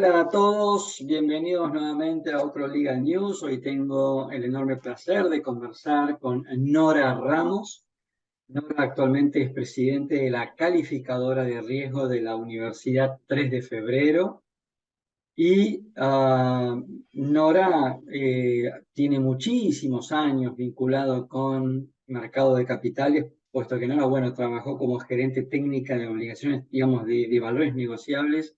Hola a todos, bienvenidos nuevamente a otro Legal News. Hoy tengo el enorme placer de conversar con Nora Ramos. Nora actualmente es presidente de la calificadora de riesgo de la Universidad 3 de Febrero. Y Nora tiene muchísimos años vinculado con mercado de capitales, puesto que Nora, bueno, trabajó como gerente técnica de obligaciones, digamos, de valores negociables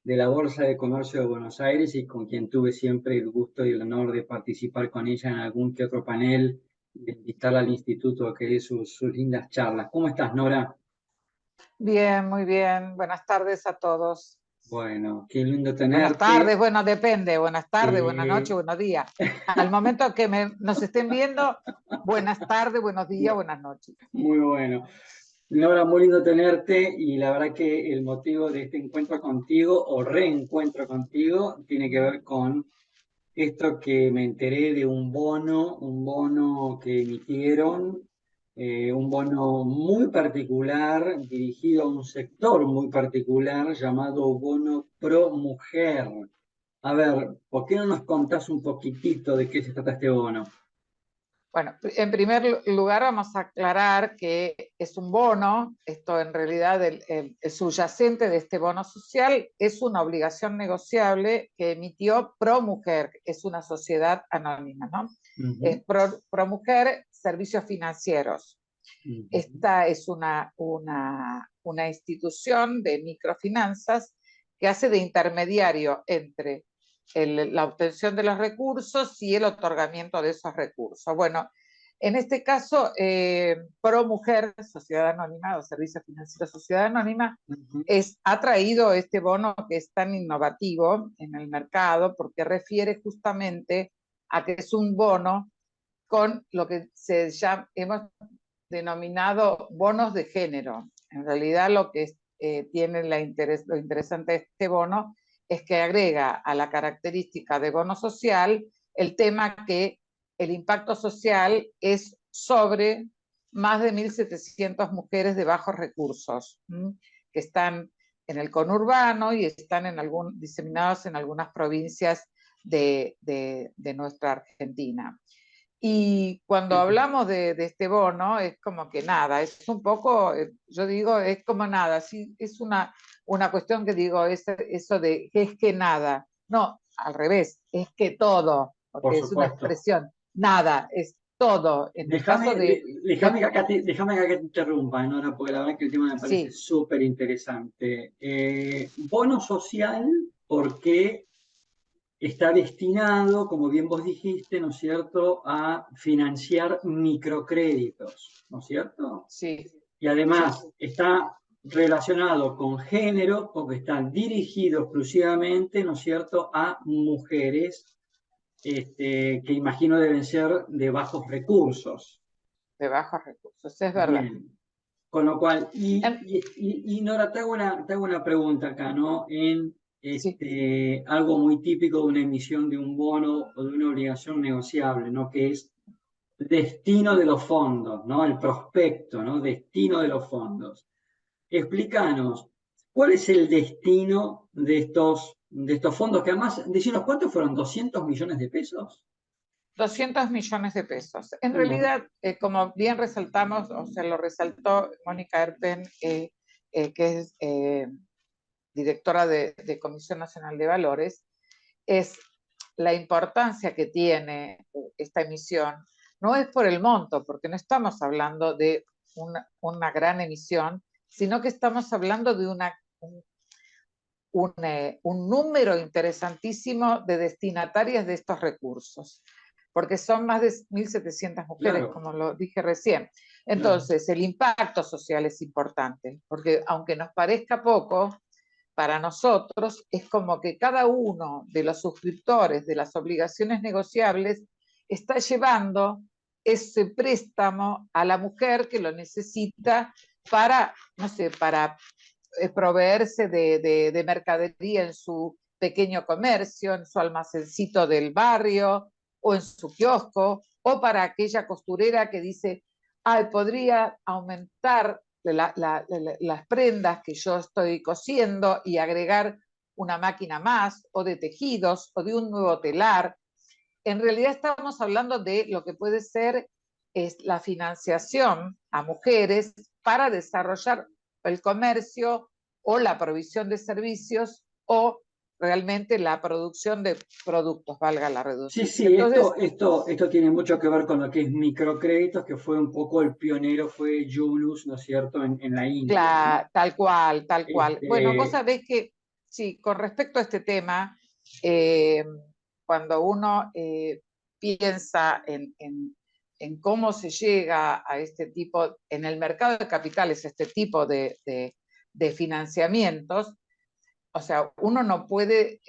de la Bolsa de Comercio de Buenos Aires, y con quien tuve siempre el gusto y el honor de participar con ella en algún que otro panel, de invitarla al instituto a que dé sus lindas charlas. ¿Cómo estás, Nora? Bien, muy bien. Buenas tardes a todos. Bueno, qué lindo Buenas tenerte. tardes, bueno, depende. Buenas tardes, buenas noches, Eh, buenos días. Al momento que nos estén viendo, buenas tardes, buenos días, buenas noches. Muy bueno. Nora, muy lindo tenerte, y la verdad que el motivo de este encuentro contigo o reencuentro contigo tiene que ver con esto que me enteré de un bono que emitieron, un bono muy particular dirigido a un sector muy particular llamado Bono Pro Mujer. A ver, ¿por qué no nos contás un poquitito de qué se trata este bono? Bueno, en primer lugar vamos a aclarar que es un bono. Esto en realidad el subyacente de este bono social es una obligación negociable que emitió Pro Mujer, es una sociedad anónima, ¿no? Es Pro Mujer Servicios Financieros. Esta es una institución de microfinanzas que hace de intermediario entre la obtención de los recursos y el otorgamiento de esos recursos. Bueno, en este caso, Pro Mujer, Sociedad Anónima, o Servicios Financieros Sociedad Anónima, ha traído este bono que es tan innovativo en el mercado porque refiere justamente a que es un bono con lo que hemos denominado bonos de género. En realidad lo que tiene lo interesante de este bono es que agrega a la característica de bono social el tema que el impacto social es sobre más de 1.700 mujeres de bajos recursos, que están en el conurbano y están diseminados en algunas provincias de nuestra Argentina. Y cuando hablamos de este bono, es como que nada, es un poco, yo digo, es como nada, sí, es una cuestión que digo, eso de que es que nada. No, al revés, es que todo, Por porque es una supuesto. expresión, nada, es todo. En el caso Déjame que acá te interrumpa, Nora, porque la verdad que el tema me parece sí, súper interesante. Bono social, porque está destinado, como bien vos dijiste, ¿no es cierto?, a financiar microcréditos, ¿no es cierto? sí, Y sí. además está relacionado con género, porque está dirigido exclusivamente, ¿no es cierto?, a mujeres, que imagino deben ser de bajos recursos. De bajos recursos, es verdad. Bien. Con lo cual, En, Nora, te hago una pregunta acá, ¿no? En sí, algo muy típico de una emisión de un bono o de una obligación negociable, ¿no? Que es destino de los fondos, ¿no? El prospecto, ¿no? Destino de los fondos. Explícanos, ¿cuál es el destino de estos fondos? Que además, decinos, ¿cuántos fueron? ¿200 millones de pesos? 200 millones de pesos. En Bueno, realidad, como bien resaltamos, o sea, lo resaltó Mónica Erpen, que es directora de Comisión Nacional de Valores, es la importancia que tiene esta emisión. No es por el monto, porque no estamos hablando de una gran emisión, sino que estamos hablando de un número interesantísimo de destinatarias de estos recursos, porque son más de 1.700 mujeres, claro, como lo dije recién. claro. Entonces, el impacto social es importante, porque aunque nos parezca poco, para nosotros es como que cada uno de los suscriptores de las obligaciones negociables está llevando ese préstamo a la mujer que lo necesita para, no sé, para proveerse de mercadería en su pequeño comercio, en su almacencito del barrio o en su kiosco, o para aquella costurera que dice, ay, podría aumentar las prendas que yo estoy cosiendo y agregar una máquina más, o de tejidos, o de un nuevo telar. En realidad estamos hablando de lo que puede ser la financiación a mujeres para desarrollar el comercio o la provisión de servicios o realmente la producción de productos, valga la Sí, redundancia. sí, Entonces, esto tiene mucho que ver con lo que es microcréditos, que fue un poco el pionero, fue Yunus, ¿no es cierto?, en la India, ¿no? tal cual, tal cual. Bueno, vos Este, sabés que, sí, con respecto a este tema, eh, cuando uno piensa en cómo se llega a este tipo, en el mercado de capitales, este tipo de financiamientos, o sea, uno no puede,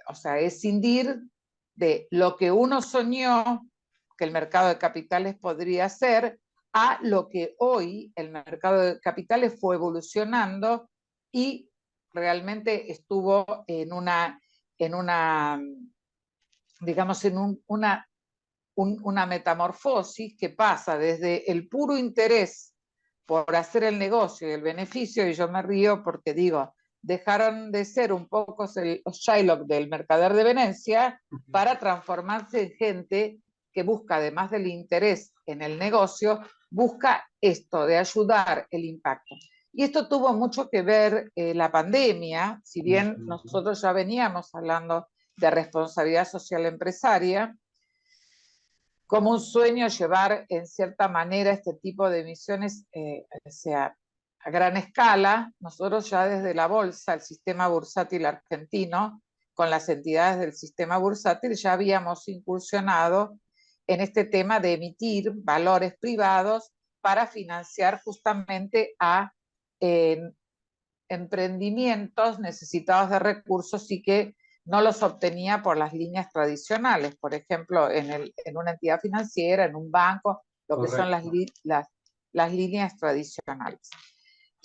o sea, escindir de lo que uno soñó que el mercado de capitales podría ser a lo que hoy el mercado de capitales fue evolucionando y realmente estuvo en una digamos, en una metamorfosis que pasa desde el puro interés por hacer el negocio y el beneficio, y yo me río porque digo, dejaron de ser un poco los Shylock del mercader de Venecia para transformarse en gente que busca, además del interés en el negocio, busca esto de ayudar el impacto. Y esto tuvo mucho que ver la pandemia, si bien nosotros ya veníamos hablando de responsabilidad social empresaria, como un sueño llevar en cierta manera este tipo de emisiones o sea, a gran escala. Nosotros ya desde la bolsa, el sistema bursátil argentino, con las entidades del sistema bursátil, ya habíamos incursionado en este tema de emitir valores privados para financiar justamente a eh, emprendimientos necesitados de recursos y que no los obtenía por las líneas tradicionales, por ejemplo, en una entidad financiera, en un banco, lo que son correcto. las líneas tradicionales.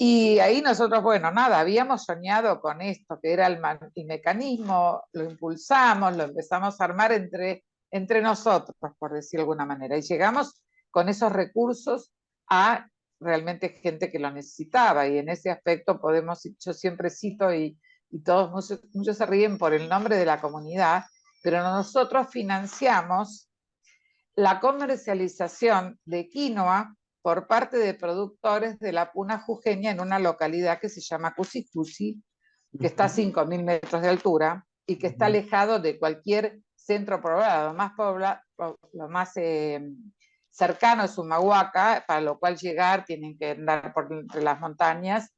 Y ahí nosotros, bueno, nada, habíamos soñado con esto, que era el mecanismo, lo impulsamos, lo empezamos a armar entre nosotros, por decir de alguna manera, y llegamos con esos recursos a realmente gente que lo necesitaba, y en ese aspecto podemos, yo siempre cito, y todos, muchos se ríen por el nombre de la comunidad, pero nosotros financiamos la comercialización de quinoa por parte de productores de la puna jujeña en una localidad que se llama Cusicusi, que está a 5.000 metros de altura y que está alejado de cualquier centro poblado. Lo más cercano es Humahuaca, para lo cual llegar tienen que andar por entre las montañas,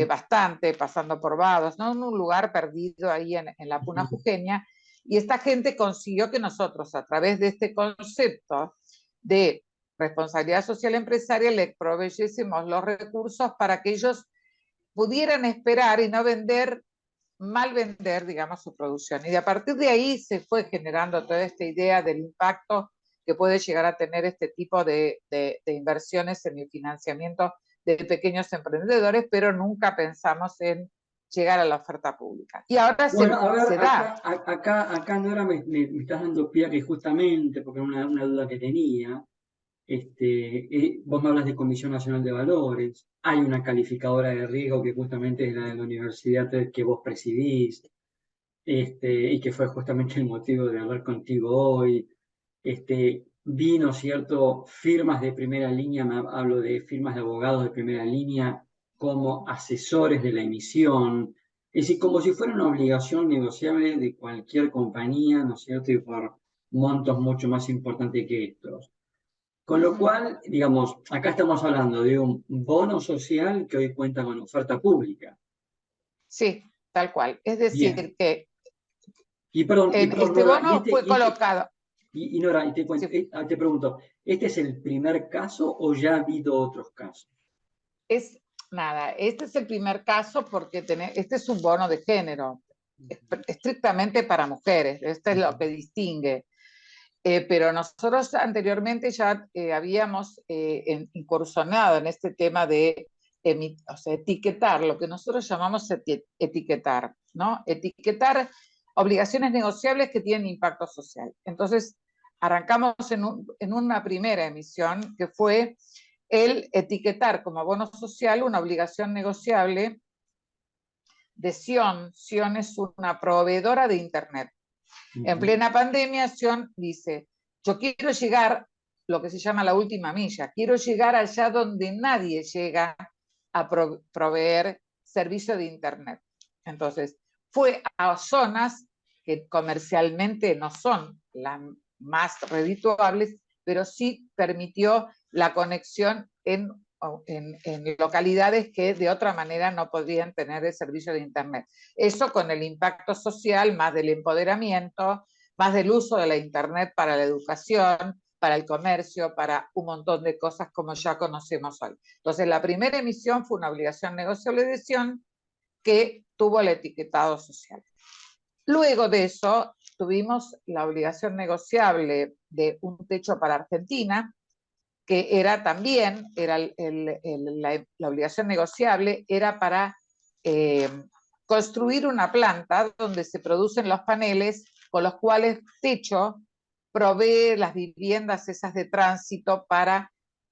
bastante, pasando por vados, ¿no? En un lugar perdido ahí en la puna jujeña. Y esta gente consiguió que nosotros, a través de este concepto de responsabilidad social empresaria, les proveyésemos los recursos para que ellos pudieran esperar y no mal vender, digamos, su producción. Y a partir de ahí se fue generando toda esta idea del impacto que puede llegar a tener este tipo de inversiones en el financiamiento de pequeños emprendedores, pero nunca pensamos en llegar a la oferta pública. Y ahora Bueno, a ver, se da. acá Nora, me estás dando pie a que justamente, porque era una duda que tenía, vos me hablas de Comisión Nacional de Valores, hay una calificadora de riesgo que justamente es la de la universidad que vos presidís, y que fue justamente el motivo de hablar contigo hoy. Vino, ¿cierto? Firmas de primera línea, hablo de firmas de abogados de primera línea como asesores de la emisión, es decir, como si fuera una obligación negociable de cualquier compañía, ¿no es cierto? Y por montos mucho más importantes que estos. Con lo cual, digamos, acá estamos hablando de un bono social que hoy cuenta con oferta pública. Sí, tal cual. Es Bien. decir, que Y en perdón, este Nora, bono fue colocado. Nora, Sí, te pregunto, ¿este es el primer caso o ya ha habido otros casos? es nada, este es el primer caso porque este es un bono de género, estrictamente para mujeres, este es lo que distingue. Pero nosotros anteriormente ya habíamos incursionado en este tema de o sea, etiquetar, lo que nosotros llamamos etiquetar, ¿no? Etiquetar obligaciones negociables que tienen impacto social. Entonces, arrancamos en una primera emisión que fue el etiquetar como bono social una obligación negociable de Sion. Sion es una proveedora de Internet. En plena pandemia, Sion dice, yo quiero llegar, lo que se llama la última milla, quiero llegar allá donde nadie llega a proveer servicio de Internet. Entonces, fue a zonas que comercialmente no son las más redituables, pero sí permitió la conexión en localidades que de otra manera no podrían tener el servicio de Internet. Eso con el impacto social, más del empoderamiento, más del uso de la Internet para la educación, para el comercio, para un montón de cosas como ya conocemos hoy. Entonces, la primera emisión fue una obligación negociable de Sion que tuvo el etiquetado social. Luego de eso, tuvimos la obligación negociable de un techo para Argentina, que era también, la obligación negociable era para construir una planta donde se producen los paneles con los cuales Techo provee las viviendas esas de tránsito para,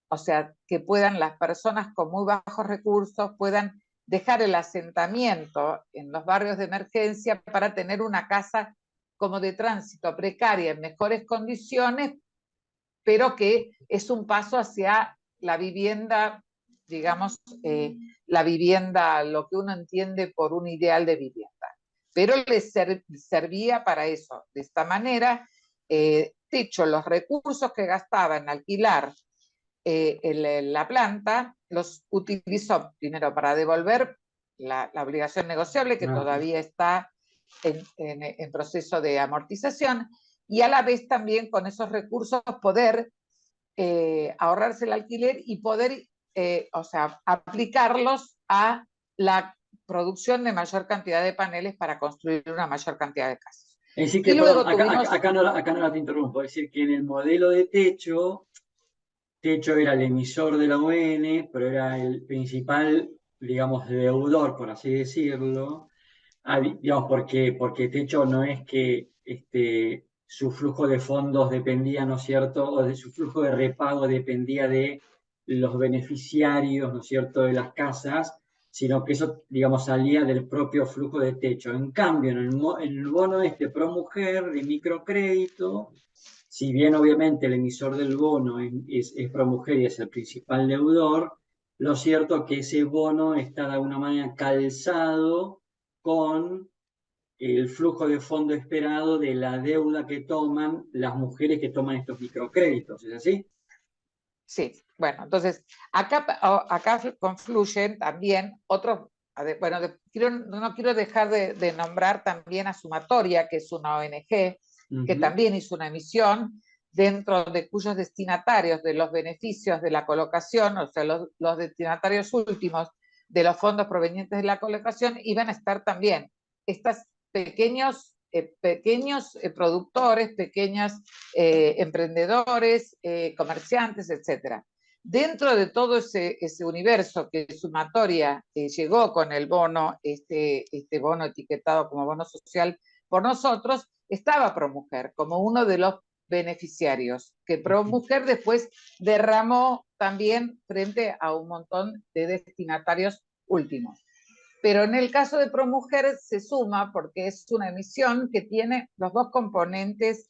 o sea, que puedan las personas con muy bajos recursos puedan dejar el asentamiento en los barrios de emergencia para tener una casa como de tránsito precaria en mejores condiciones, pero que es un paso hacia la vivienda, digamos, la vivienda, lo que uno entiende por un ideal de vivienda. Pero les servía para eso. De esta manera, Techo, los recursos que gastaba en alquilar la planta, los utilizó primero para devolver la obligación negociable, que todavía está en proceso de amortización, y a la vez también con esos recursos poder ahorrarse el alquiler y poder, o sea, aplicarlos a la producción de mayor cantidad de paneles para construir una mayor cantidad de casas. Es decir, que, y luego perdón, tuvimos... acá no la te interrumpo, es decir, que en el modelo de Techo era el emisor de la ON, pero era el principal, digamos, deudor, por así decirlo, digamos, porque Techo no es que su flujo de fondos dependía, ¿no es cierto?, o de su flujo de repago dependía de los beneficiarios, ¿no es cierto?, de las casas, sino que eso, digamos, salía del propio flujo de Techo. En cambio, en el bono pro mujer de microcrédito, si bien obviamente el emisor del bono es Promujer y es el principal deudor, lo cierto es que ese bono está de alguna manera calzado con el flujo de fondo esperado de la deuda que toman las mujeres que toman estos microcréditos, ¿es así? Sí, bueno, entonces acá confluyen también otros, bueno, no quiero dejar de nombrar también a Sumatoria, que es una ONG, que también hizo una emisión, dentro de cuyos destinatarios de los beneficios de la colocación, o sea, los destinatarios últimos de los fondos provenientes de la colocación, iban a estar también estos pequeños productores, pequeños emprendedores, comerciantes, etc. Dentro de todo ese universo que Sumatoria llegó con el bono, este bono etiquetado como bono social por nosotros, estaba Promujer como uno de los beneficiarios, que Promujer después derramó también frente a un montón de destinatarios últimos. Pero en el caso de Promujer se suma porque es una emisión que tiene los dos componentes,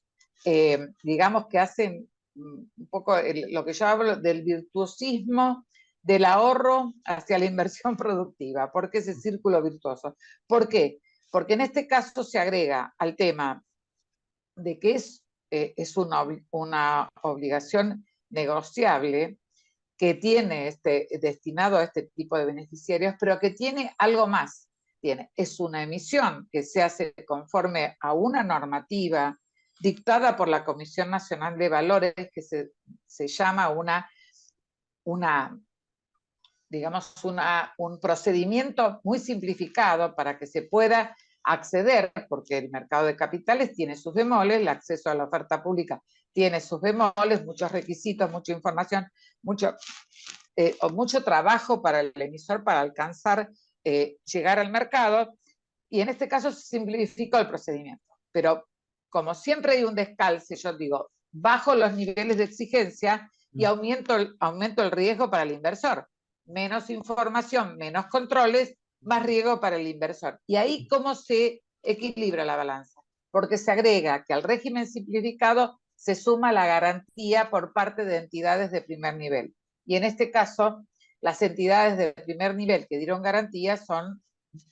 digamos, que hacen un poco lo que yo hablo del virtuosismo del ahorro hacia la inversión productiva. ¿Por qué ese círculo virtuoso? ¿Por qué? Porque en este caso se agrega al tema de que es una obligación negociable que tiene destinado a este tipo de beneficiarios, pero que tiene algo más. Es una emisión que se hace conforme a una normativa dictada por la Comisión Nacional de Valores, que se llama digamos, un procedimiento muy simplificado para que se pueda acceder, porque el mercado de capitales tiene sus bemoles, el acceso a la oferta pública tiene sus bemoles, muchos requisitos, mucha información, mucho trabajo para el emisor para alcanzar, llegar al mercado, y en este caso se simplificó el procedimiento. Pero como siempre hay un descalce, yo digo, bajo los niveles de exigencia y aumento el riesgo para el inversor. Menos información, menos controles, más riesgo para el inversor. Y ahí, ¿cómo se equilibra la balanza? Porque se agrega que al régimen simplificado se suma la garantía por parte de entidades de primer nivel. Y en este caso, las entidades de primer nivel que dieron garantía son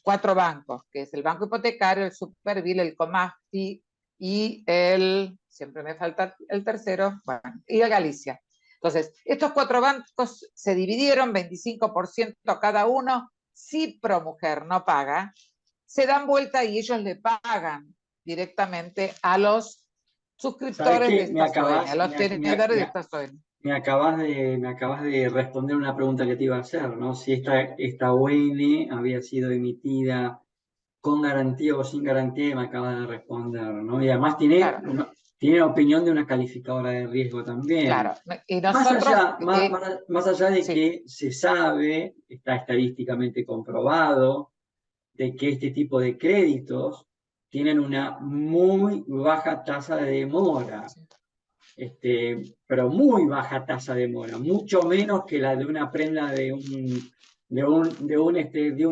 4 bancos, que es el Banco Hipotecario, el Supervil, el Comafti y siempre me falta el tercero, bueno, y el Galicia. Entonces, estos 4 bancos se dividieron 25% cada uno. Si Promujer no paga, se dan vuelta y ellos le pagan directamente a los ¿Sabes suscriptores de qué? estas ON, a los tenedores de estas ON. Me acabas de responder una pregunta que te iba a hacer, ¿no? Si esta ON había sido emitida con garantía o sin garantía, me acabas de responder, ¿no? Y además Claro, tiene opinión de una calificadora de riesgo también. claro. Y nosotros, Más allá de sí, que se sabe, está estadísticamente comprobado, de que este tipo de créditos tienen una muy baja tasa de demora, sí. pero muy baja tasa de demora, mucho menos que la de una prenda de un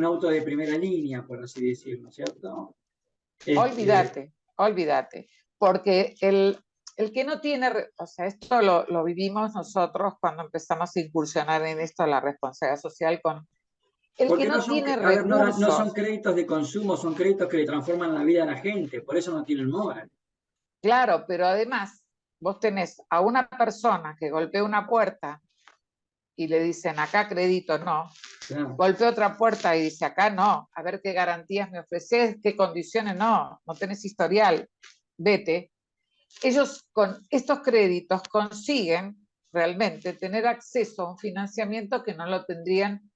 auto de primera línea, por así decirlo, ¿cierto? Este, Olvídate, olvídate, porque el que no tiene, o sea, esto lo vivimos nosotros cuando empezamos a incursionar en esto, la responsabilidad social, con el que Porque no no son, tiene a ver, no son recursos. créditos de consumo, son créditos que le transforman la vida a la gente, por eso no tienen mora. Claro, pero además vos tenés a una persona que golpea una puerta y le dicen acá crédito no, Claro. golpea otra puerta y dice acá no, a ver qué garantías me ofreces, qué condiciones no, no tenés historial, vete. Ellos con estos créditos consiguen realmente tener acceso a un financiamiento que no lo tendrían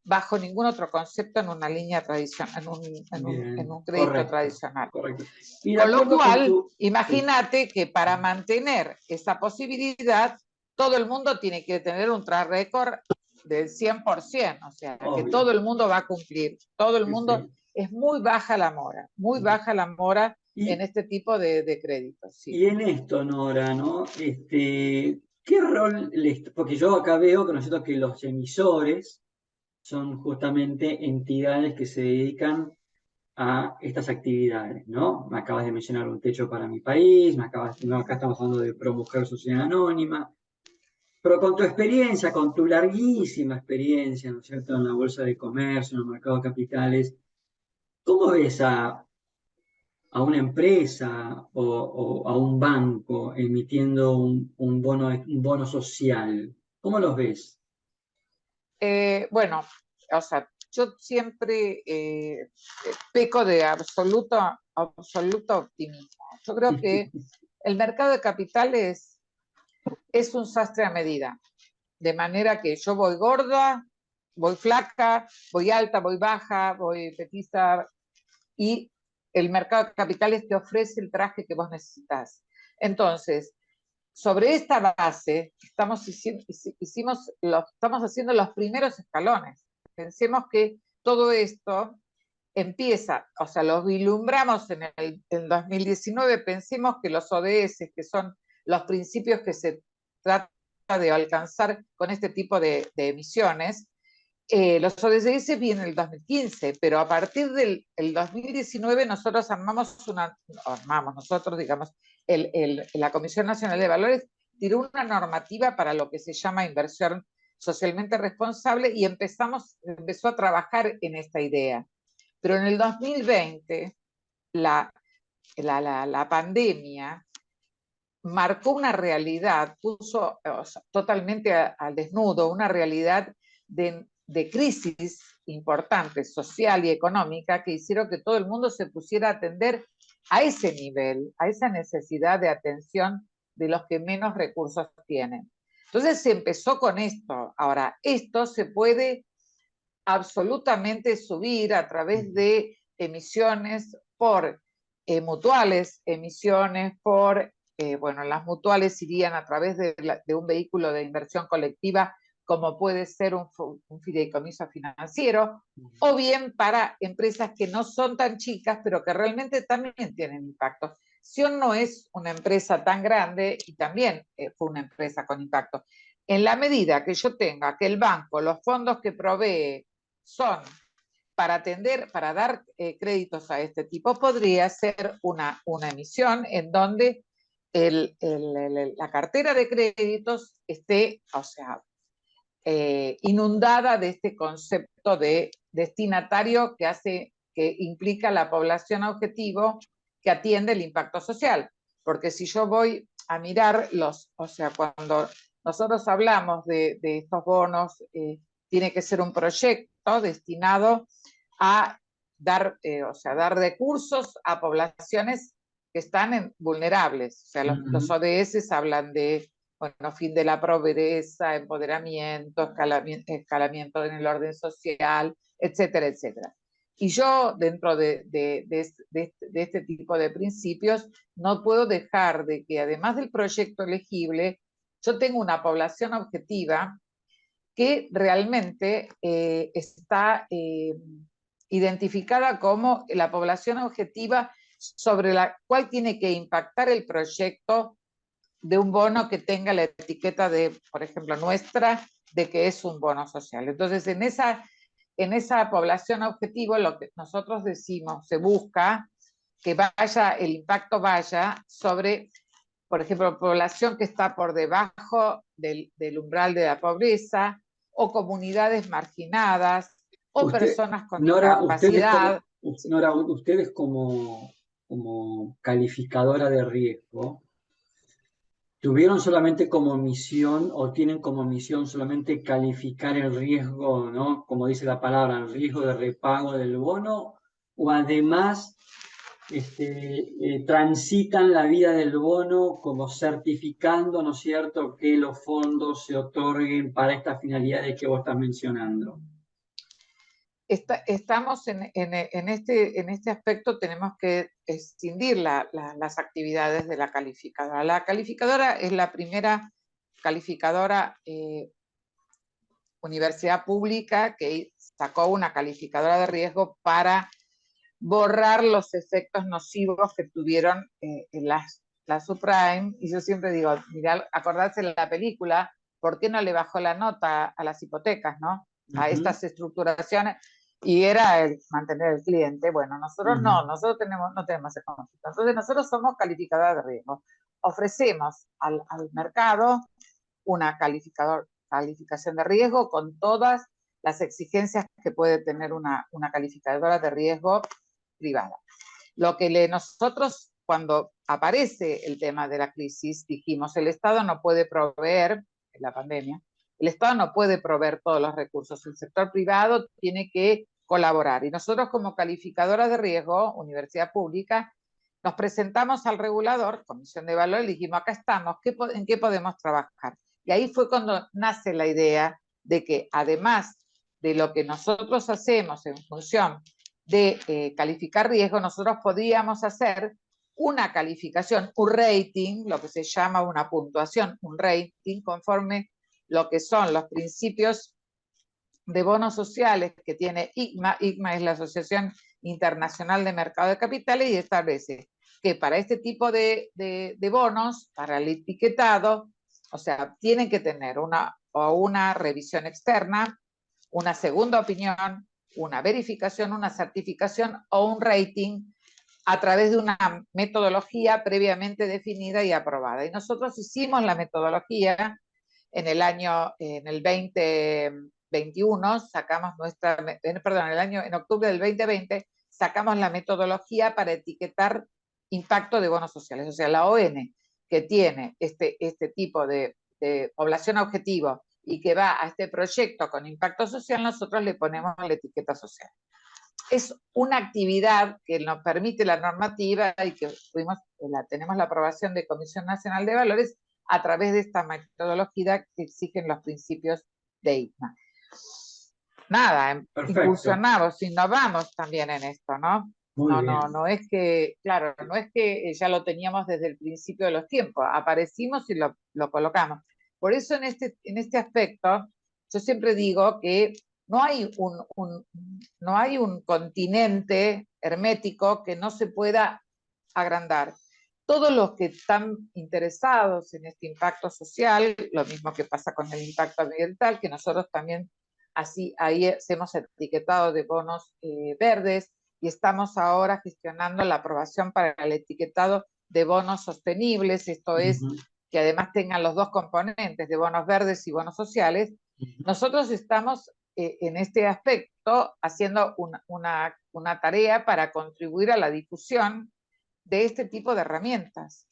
bajo ningún otro concepto en una línea tradicional, en Bien, un crédito correcto, tradicional. correcto. Y de Con lo acuerdo con cual, tu... Sí. imagínate que para mantener esa posibilidad, todo el mundo tiene que tener un track record del 100%, o sea, que Obvio, todo el mundo va a cumplir, todo el sí, mundo, sí. es muy baja la mora, muy baja la mora en Y, este tipo de créditos, sí. y en esto, Nora, ¿no? ¿Qué rol porque yo acá veo que nosotros que los emisores son justamente entidades que se dedican a estas actividades, ¿no? Me acabas de mencionar Un Techo para mi País, no, acá estamos hablando de Promujer Sociedad Anónima, pero con tu experiencia, con tu larguísima experiencia, ¿no es cierto?, en la bolsa de comercio, en el mercado de capitales, ¿cómo ves a una empresa o a un banco emitiendo un bono social? ¿Cómo los ves? Bueno, o sea, yo siempre peco de absoluto optimismo. Yo creo que el mercado de capitales es un sastre a medida, de manera que yo voy gorda, voy flaca, voy alta, voy baja, voy petiza, y el mercado de capitales te ofrece el traje que vos necesitas. Entonces, sobre esta base, estamos haciendo los primeros escalones. Pensemos que todo esto empieza, o sea, lo vislumbramos en 2019, pensemos que los ODS, que son los principios que se trata de alcanzar con este tipo de emisiones, los ODS vienen en el 2015, pero a partir del 2019 nosotros nosotros, digamos, la Comisión Nacional de Valores tiró una normativa para lo que se llama inversión socialmente responsable y empezó a trabajar en esta idea. Pero en el 2020, la pandemia marcó una realidad, puso totalmente al desnudo una realidad de crisis importante, social y económica, que hicieron que todo el mundo se pusiera a atender a ese nivel, a esa necesidad de atención de los que menos recursos tienen. Entonces se empezó con esto. Ahora, esto se puede absolutamente subir a través de emisiones por mutuales, emisiones por, bueno, las mutuales irían a través de un vehículo de inversión colectiva, como puede ser un fideicomiso financiero, o bien para empresas que no son tan chicas, pero que realmente también tienen impacto. Sion no es una empresa tan grande y también fue una empresa con impacto. En la medida que yo tenga que el banco, los fondos que provee son para atender, para dar créditos a este tipo, podría ser una emisión en donde la cartera de créditos esté, o sea, inundada de este concepto de destinatario que implica la población objetivo que atiende el impacto social. Porque si yo voy a mirar o sea, cuando nosotros hablamos de estos bonos, tiene que ser un proyecto destinado a dar, o sea, dar recursos a poblaciones que están vulnerables. O sea, los ODS hablan de, bueno, fin de la pobreza, empoderamiento, escalamiento en el orden social, etcétera, etcétera. Y yo, dentro de este tipo de principios, no puedo dejar de que, además del proyecto elegible, yo tengo una población objetiva que realmente está identificada como la población objetiva sobre la cual tiene que impactar el proyecto de un bono que tenga la etiqueta de, por ejemplo, nuestra, de que es un bono social. Entonces, en esa población objetivo, lo que nosotros decimos, se busca que el impacto vaya sobre, por ejemplo, población que está por debajo del umbral de la pobreza, o comunidades marginadas, o personas con discapacidad. Nora, ustedes como calificadora de riesgo, ¿tuvieron solamente como misión o tienen como misión solamente calificar el riesgo, ¿no? Como dice la palabra, el riesgo de repago del bono? ¿O además transitan la vida del bono como certificando, ¿no es cierto?, que los fondos se otorguen para estas finalidades que vos estás mencionando? Estamos en este aspecto, tenemos que escindir las actividades de la calificadora. La calificadora es la primera calificadora universidad pública que sacó una calificadora de riesgo para borrar los efectos nocivos que tuvieron las subprime. Y yo siempre digo, mirá, acordarse de la película, ¿por qué no le bajó la nota a las hipotecas, ¿no? A estas estructuraciones, y era el mantener el cliente. Bueno, nosotros nosotros no tenemos ese concepto. Entonces nosotros somos calificadores de riesgo. Ofrecemos al mercado una calificación de riesgo con todas las exigencias que puede tener una calificadora de riesgo privada. Lo que nosotros, cuando aparece el tema de la crisis, dijimos, el Estado no puede proveer, en la pandemia, el Estado no puede proveer todos los recursos, el sector privado tiene que colaborar. Y nosotros, como calificadora de riesgo, universidad pública, nos presentamos al regulador, Comisión de Valor, y dijimos, acá estamos, ¿en qué podemos trabajar? Y ahí fue cuando nace la idea de que, además de lo que nosotros hacemos en función de calificar riesgo, nosotros podíamos hacer una calificación, un rating, lo que se llama una puntuación, un rating conforme lo que son los principios de bonos sociales que tiene ICMA. ICMA es la Asociación Internacional de Mercado de Capitales, y establece que para este tipo de bonos, para el etiquetado, o sea, tienen que tener una revisión externa, una segunda opinión, una verificación, una certificación o un rating a través de una metodología previamente definida y aprobada. Y nosotros hicimos la metodología en el 2021, en octubre del 2020, sacamos la metodología para etiquetar impacto de bonos sociales. O sea, la ON, que tiene este tipo de población objetivo y que va a este proyecto con impacto social, nosotros le ponemos la etiqueta social. Es una actividad que nos permite la normativa y que tenemos la aprobación de Comisión Nacional de Valores a través de esta metodología que exigen los principios de ICMA. Nada, incursionamos, innovamos también en esto, ¿no? No es que, claro, no es que ya lo teníamos desde el principio de los tiempos, aparecimos y lo colocamos. Por eso en este aspecto, yo siempre digo que no hay un continente hermético que no se pueda agrandar. Todos los que están interesados en este impacto social, lo mismo que pasa con el impacto ambiental, que nosotros también así ahí hemos etiquetado de bonos verdes, y estamos ahora gestionando la aprobación para el etiquetado de bonos sostenibles, esto es, que además tengan los dos componentes de bonos verdes y bonos sociales. Nosotros estamos en este aspecto haciendo una tarea para contribuir a la difusión de este tipo de herramientas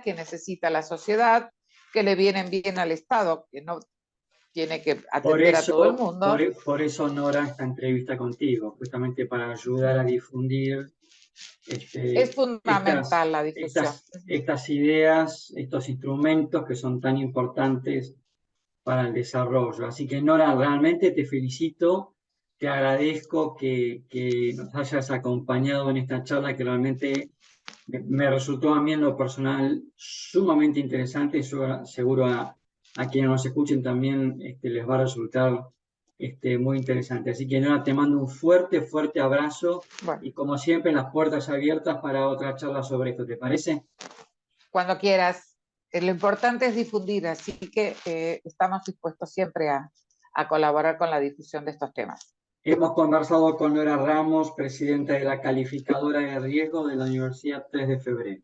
que necesita la sociedad, que le vienen bien al Estado, que no tiene que atender a todo el mundo. Por eso, Nora, esta entrevista contigo, justamente para ayudar a difundir es fundamental la difusión. Estas ideas, estos instrumentos que son tan importantes para el desarrollo. Así que, Nora, realmente te felicito, te agradezco que nos hayas acompañado en esta charla que realmente me resultó a mí en lo personal sumamente interesante y seguro a quienes nos escuchen también les va a resultar muy interesante. Así que Nora, te mando un fuerte, fuerte abrazo y como siempre las puertas abiertas para otra charla sobre esto, ¿te parece? Cuando quieras. Lo importante es difundir, así que estamos dispuestos siempre a colaborar con la difusión de estos temas. Hemos conversado con Nora Ramos, presidenta de la calificadora de riesgo de la Universidad 3 de Febrero.